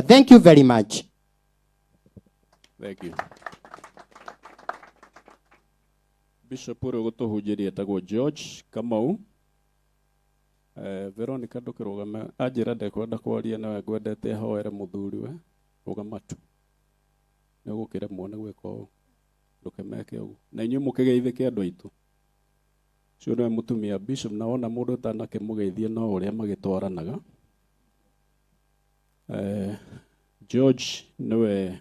Thank you very much. Thank you. Bishop uri gutuhunjirie etagwo George Kamau. Veronica ndukirugama ajira ndekwenda kwaria nawe ngwendete hoere muthuriwe rugama tu nigukire muone gwika u ndukemeke ugu na inyu mukigeithike andu aitu cio no mutumia bishop naona mundu tanake mugeithie no uria magitwaranaga. George niwe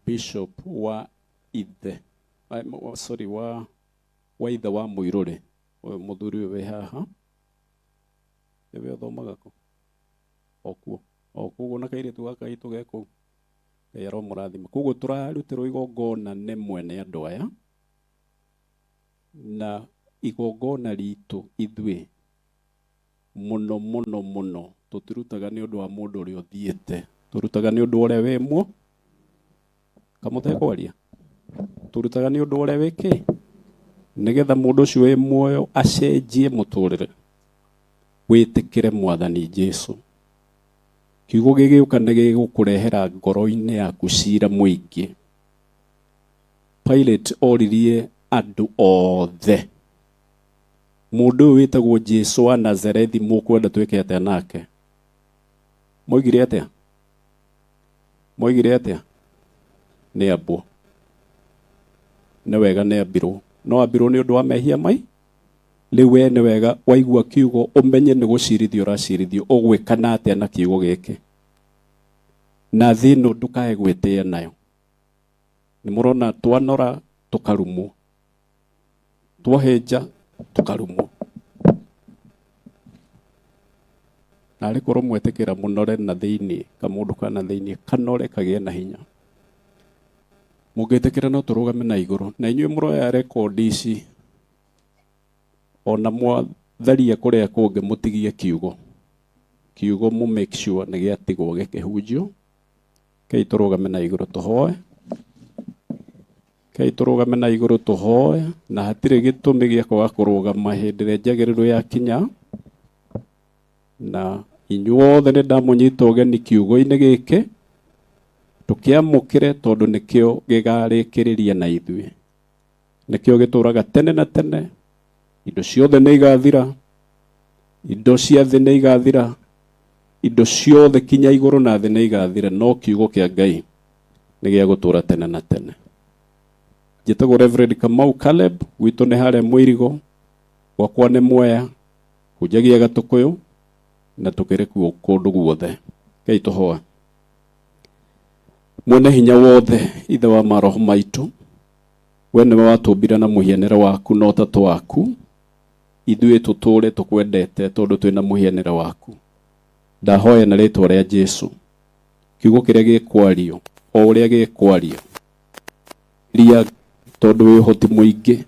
bishop wa ithe wa ithe wa Muiruri muthuri we haha ebe thomaga ko okuo na kairitu gaka itu geko yaro murathima kugo turarutirwo igongona ne mwene andu aya na igongona ritu ithwe muno tutirutaga ni undu wa mundu uri othiete turutaga ni undu ore wemwo kamuthe kwaria turutaga ni undu ore wiki nigetha mundu ucio we muoyo acenjie muturire witikire mwathani Jesu kiugo gigiuka nigigukurehera ngoro-ini yaku cira muingi. Pilate oririe andu othe mundu witagwo Jesu wa Nazarethi mukwenda twike atia nake moigire atia ni abo ne wega ne abiro no abiro ni undu wa mehia mai riu we ni wega waigua kiugo umenye ni gucirithio racirithio ugwikana atia na kiugo giki na thino ndukae gwitia nayo. Ni murona twanora tukarumo twahenja tukarumo nari korwo mwetikira munore na thiini kamundu kana thiini kanore kagie na hinya mugetekera no turugame na iguru na inyuĩ muroya record ici ona mwatharia kuria kungi mutigie kiugo mu make sure ni giatigwo gikihunjio. Kei turugame na iguru tuhoe na hatire gitumi gia kwaga kurugama hindi ria njagiriru ya kinya na inyuothe ni ndamunyita ugeni kiugo-ini giki tukiamukire tondu nikio gigarikiriria na ithuĩ nikio gituraga tene na tene. Indo ciothe ni igathira, indo cia thĩ ni igathira, indo ciothe kinya iguru na thĩ ni igathira, no kiugo kia Ngai ni gia gutura tene na tene. Njĩtagwo Reverend Kamau Caleb witu ni haria Muirigo gwakwa ni Mwea hunjagia Gatukuyu na tukire kuo kundu guothe. Ngai tuhoa. Mwene hinya wothe ithe wa maroho maitu we niwe watumbire na muhianĩre waku na ũtatũ waku ithuĩ tũtũre tũkwendete tondu twina muhianĩre waku. Ndahoya na rĩtwa rĩa Jesu kiugo kĩrĩa gĩkwario o ũrĩa gĩkwario ria tondu wĩ ũhoti mũingĩ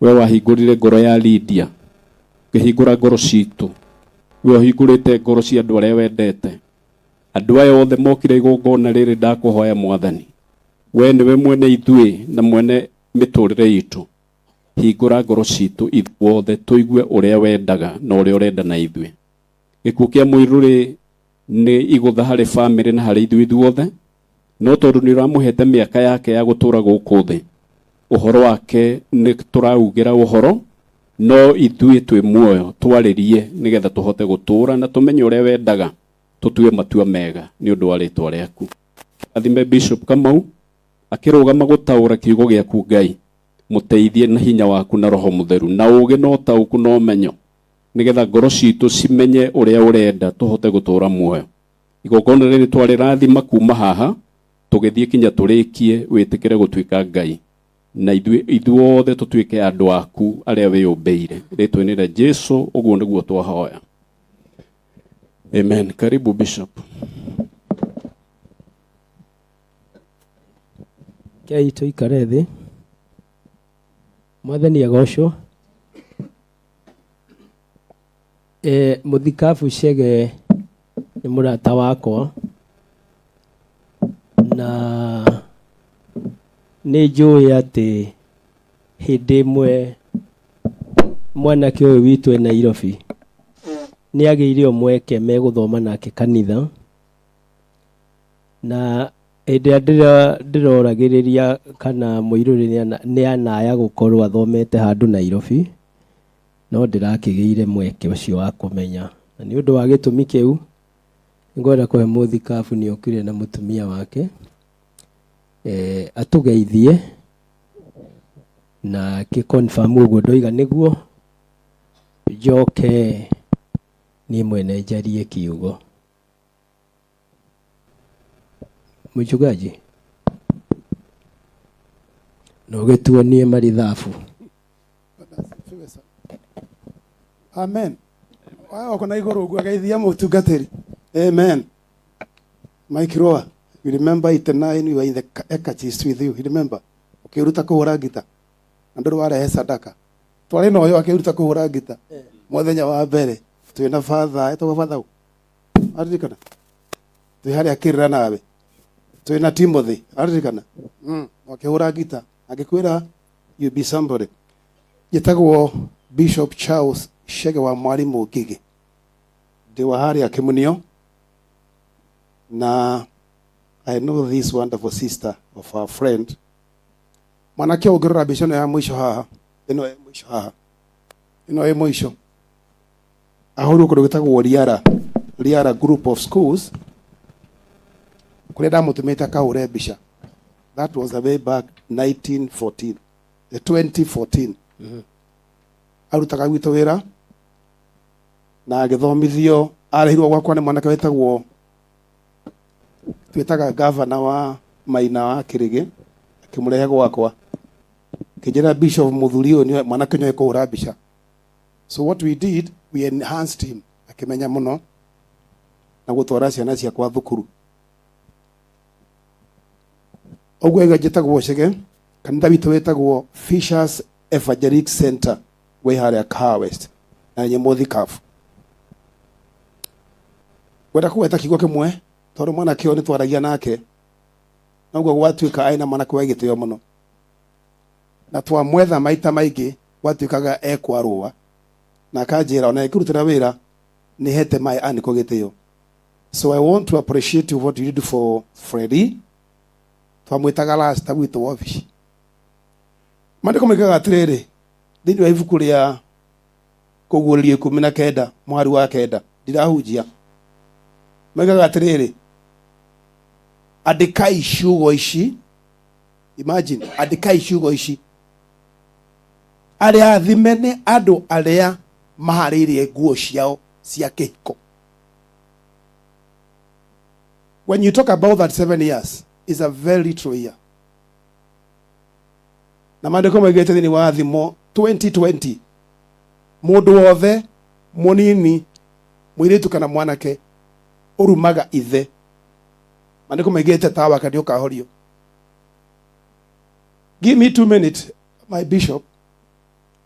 we wahingũrire ngoro ya Lydia ngĩhingũra ngoro citũ we ũhingũrĩte ngoro cia andũ arĩa wendete. Andũ aya othe mokire igongona rĩrĩ ndakũhoya Mwathani we niwe mwene ithuĩ na mwene miturire itu hingũra ngoro citũ ithuothe tuigue ũrĩa wendaga na ũrĩa ũrenda na ithuĩ. Gĩkuũ kĩa Muiruri nĩ igũtha harĩ family na harĩ ithuĩ ithuothe no tondu nĩ ũramũhete mĩaka yake ya gũtũra gũkũ thĩ ũhoro wake nĩ tũraugĩra ũhoro no ithuĩ twĩ muoyo twarĩrie nĩgetha tũhote gũtũra na tũmenye ũrĩa wendaga tutue matua mega ni undu wa rĩtwa rĩaku. Athime Bishop Kamau akirugama gutaura kiugo gĩaku Ngai muteithie na hinya waku na roho mutheru na ũgĩ no tauku no menyo nigetha ngoro citũ cimenye ũrĩa ũrenda tuhote gũtũra muoyo. Igongona rĩrĩ twarĩrathima kuma haha tũgĩthiĩ kinya tũrĩkie wĩtĩkĩre gũtuĩka Ngai na ithuothe tũtuĩke andũ aku arĩa wĩyũmbĩire. Rĩtwa-inĩ rĩa Jesu ũguo nĩguo twahoya. Amen. Karibu Bishop. Kei tuikare thĩ. Mwathani agocwo. Muthikabu Chege nĩ mũrata wakwa na nĩ njũĩ atĩ hĩndĩ ĩmwe mwanake ũyũ witũ e Nairobi nĩ agĩire omweke megũthoma nake kanitha na ĩrĩa ndĩroragĩrĩria kana mũirũrĩ nĩ anaya gũkorwo athomete handũ Nairobi, no ndĩrakĩgĩire mweke ũcio wa kũmenya, na nĩ ũndũ wa gĩtũmi kĩu ngwenda kũhe Mũthikabu nĩ okire na mũtumia wake atũgeithie na confirm ũguo ndoiga nĩguo njoke niĩ mwene njarie kiugo. Mchungaji, no gĩtuonie marithabu. Amen. Wao kuna igoro ugu agaithia mutungatiri. Amen. Mike Roa, you remember it now you were in the Ekachist with you. You remember? Ukiruta kuhura gita. Andoro ware sadaka. Twari no yo akiruta kuhura gita. Muthenya wa mbere. Twina father, eto father. Aririkana. Twi hari akirira nawe. Twina Timothy. Aririkana. Wakihura gita. Agikwira you be somebody. Yetagwo Bishop Charles Chege wa mwalimu Chege. They were hari akimunio. Na I know this wonderful sister of our friend. Manake ogera bishono ya mwisho haha. Ino mwisho haha. Ino mwisho. Ahuru kurugitagwo Riara group of schools. Kureda mutumeta ka urebisha. That was the way back 1914. The 2014. Arutaga gwito wira na agithomithio arehirwo gwakwa ni mwanake wetagwo twetaga governor wa Maina wa Kirige akimurehe gwakwa kijana Bishop Muthurio ni mwanake nyoe ko urabisha. So what we did, we enhanced him akimenya muno na gutwara ciana cia kwa thukuru. Ogwe gajitagwo Chege kanitha witu wetagwo Fishers Evangelic Center we hari Car West na nye Muthikabu. Wenda kuweta kigo kimwe toro mwana kio ni twaragia nake nagwo gwatuika aina mwana kwa gitio muno na twamwetha maita maigi gwatuikaga ekwarua na kanjira ona ikirutira wira ni hete mai ani ko gitio. So I want to appreciate what you did for Freddy. Twamwitaga last witu office mandiko mekaga atiriri thini wa ibuku ria kuguuria 19 mwari wa kenda ndirahunjia mekaga atiriri adikai shugo ici. Imagine adikai shugo ici aria thimene ando aria maharirie nguo ciao cia kihiko. When you talk about that 7 years, is a very true year. Na mandiko megete thini wa thimo 2020 mundu wothe munini mwiritu kana mwanake urumaga ithe mandiko megete tawa kadio kahorio. Give me 2 minutes, my bishop.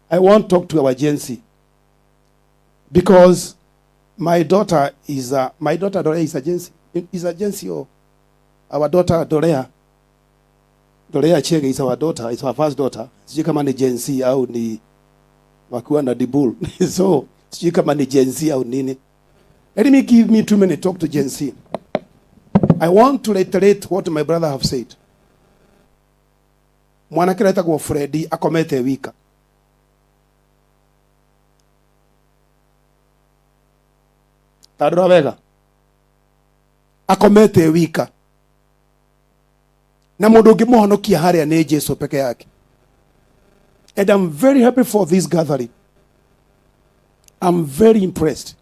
I want to talk to our agency because my daughter Dorea is agency or our daughter Dorea Chege is our daughter, is our first daughter. Sijui kama ni agency au ni wakiwa na Dibul. So sijui kama ni agency au nini. Let me give me 2 minutes talk to agency. I want to reiterate what my brother have said. Mwanake aitagwo Freddy akomete wika. Tadora wega. Akomete wika. Na mundu ngimuhonokia haria ni Jesu peke yake. And I'm very happy for this gathering. I'm very impressed.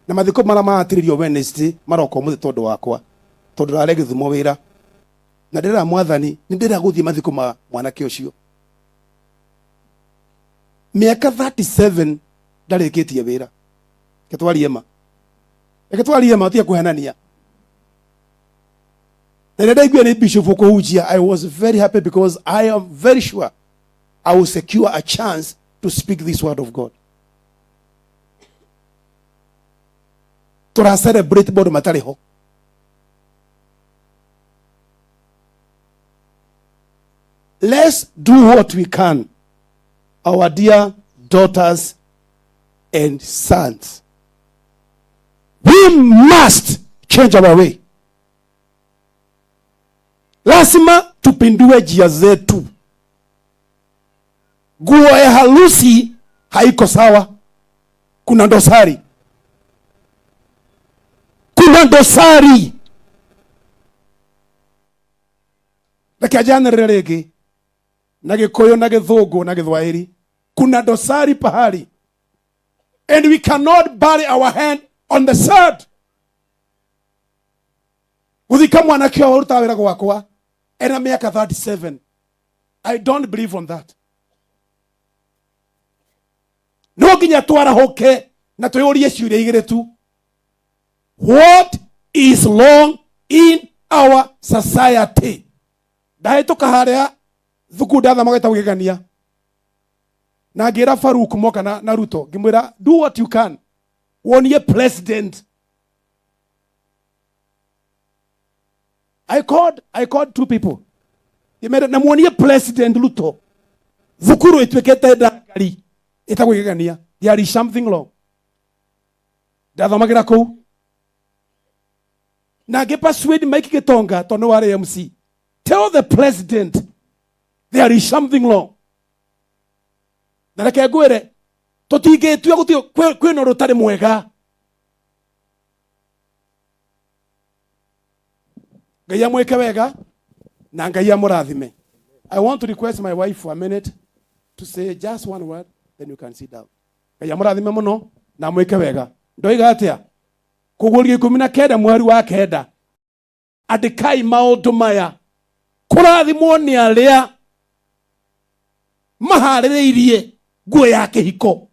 Na mathiko mara maatiririo Wednesday maroko muthi tondu wakwa. Tondu rare githumo wira. Na ndira mwathani ni ndira guthie mathiko ma mwanake ucio. Miaka 37 ndarikitie wira. Ketwariema. Ketwariema atia kuhenania. And I Bishop Okouchia, I was very happy because I am very sure I will secure a chance to speak this word of God. To celebrate board matariho. Let's do what we can, our dear daughters and sons. We must change our way. Lazima tupindue njia zetu. Nguo ya harusi haiko sawa. Kuna dosari. Kuna dosari. Reke janĩrĩre rĩngĩ na Gĩkũyũ na Gĩthũngũ na Gĩthwaĩri. Kuna dosari pahali. And we cannot bury our hand on the sword. Guthika mwanake ũyũ ũrutaga wĩra gwakwa ena mĩaka 37. I don't believe on that. No nginya twarahoke na twĩyũrie ciũria igĩrĩ tu. What is wrong in our society? Ndahĩtũka harĩa thukuru ndathoma gĩtabo gĩkania. Na ngĩra Faruk moka na Ruto ngĩmwĩra do what you can. Wonie president. I called two people. Na muonie president Ruto. Thukuru ĩtuĩkĩte ndakari. Ĩtagwo gĩkania. There is something wrong. Ndathomagĩra kũu. Na ngĩpersuade Mike Gitonga tondũ warĩ MC. Tell the president there is something wrong. Na reke ngwĩre tũtingĩtua gũthiĩ kwĩna ũndũ ũtarĩ mwega. Ngai amwĩke wega na Ngai amũrathime. I want to request my wife for a minute to say just one word, then you can sit down. Ngai amũrathime mũno na amwĩke wega. Ndoiga atĩa? Kũgũria 19 mweri wa kenda. Andĩkai maũndũ maya. Kũrathimwo nĩ arĩa maharĩrĩirie nguo ya kĩhiko.